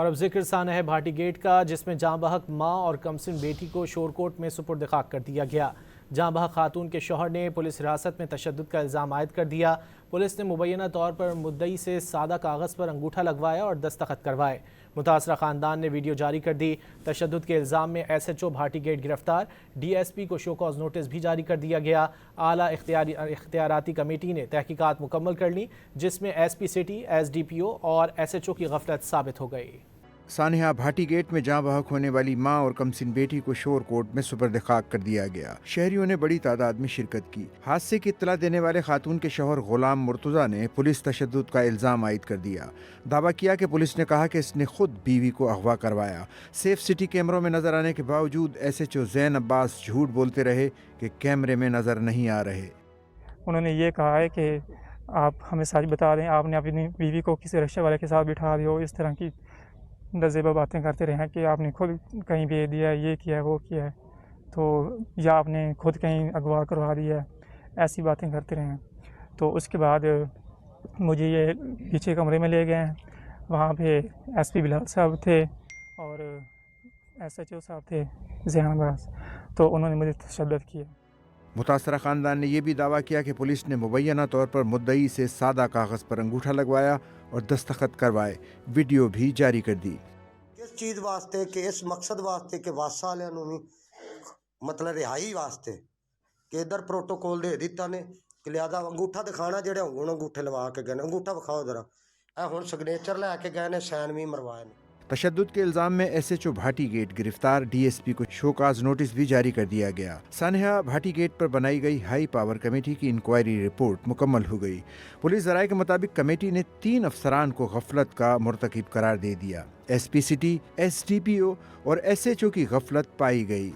اور اب ذکر سانحہ بھاٹی گیٹ کا، جس میں جاں بحق ماں اور کمسن بیٹی کو شور کوٹ میں سپرد خاک کر دیا گیا۔ جاں بحق خاتون کے شوہر نے پولیس حراست میں تشدد کا الزام عائد کر دیا۔ پولیس نے مبینہ طور پر مدعی سے سادہ کاغذ پر انگوٹھا لگوایا اور دستخط کروائے۔ متاثرہ خاندان نے ویڈیو جاری کر دی۔ تشدد کے الزام میں S H O Bhati Gate گرفتار، ڈی ایس پی کو شو کاز نوٹس بھی جاری کر دیا گیا۔ اعلیٰ اختیاراتی کمیٹی نے تحقیقات مکمل کر لی، جس میں S P city, S D P O اور ایس ایچ او کی غفلت ثابت ہو گئی۔ سانحہ بھاٹی گیٹ میں جاں بحق ہونے والی ماں اور کمسن بیٹی کو شور کوٹ میں سپرد خاک کر دیا گیا۔ شہریوں نے بڑی تعداد میں شرکت کی۔ حادثے کی اطلاع دینے والے خاتون کے شوہر غلام مرتضیٰ نے پولیس تشدد کا الزام عائد کر دیا۔ دعویٰ کیا کہ پولیس نے کہا کہ اس نے خود بیوی کو اغوا کروایا۔ سیف سٹی کیمروں میں نظر آنے کے باوجود ایس ایچ او زین عباس جھوٹ بولتے رہے کہ کیمرے میں نظر نہیں آ رہے۔ انہوں نے یہ کہا ہے کہ آپ ہمیں سچ بتا دیں، آپ نے اپنی بیوی کو کسی رکشے والے کے ساتھ بٹھا دیا ہو، اس طرح کی نزیبہ باتیں کرتے رہے ہیں کہ آپ نے خود کہیں بھیج دیا ہے، یہ کیا ہے وہ کیا ہے، تو یا آپ نے خود کہیں اغوا کروا دیا ہے، ایسی باتیں کرتے رہے ہیں۔ تو اس کے بعد مجھے یہ پیچھے کمرے میں لے گئے ہیں، وہاں پہ ایس پی بلال صاحب تھے اور ایس ایچ او صاحب تھے ذہن عباس، تو انہوں نے مجھے تشدد کیا۔ متاثرہ خاندان نے یہ بھی دعویٰ کیا کہ پولیس نے مبینہ طور پر مدعی سے سادہ کاغذ پر انگوٹھا لگوایا اور دستخط کروائے، ویڈیو بھی جاری کر دی۔ کس چیز واسطے کہ اس مقصد واسطے کہ واس والوں نوں بھی مطلب رہائی واسطے کہ ادھر پروٹوکول دے دیتا نے کہ لہٰذا انگوٹھا دکھانا، جڑے ہوں انگوٹھے لوا کے گئے، انگوٹھا وکھاؤ ذرا، اے ہن سگنیچر لے کے گئے نے، سائن بھی مروائے نے۔ تشدد کے الزام میں S H O Bhati Gate گرفتار، ڈی ایس پی کو شوکاز نوٹس بھی جاری کر دیا گیا۔ سانحہ بھاٹی گیٹ پر بنائی گئی ہائی پاور کمیٹی کی انکوائری رپورٹ مکمل ہو گئی۔ پولیس ذرائع کے مطابق کمیٹی نے 3 افسران کو غفلت کا مرتکب قرار دے دیا۔ S P city, S D P O اور ایس ایچ او کی غفلت پائی گئی۔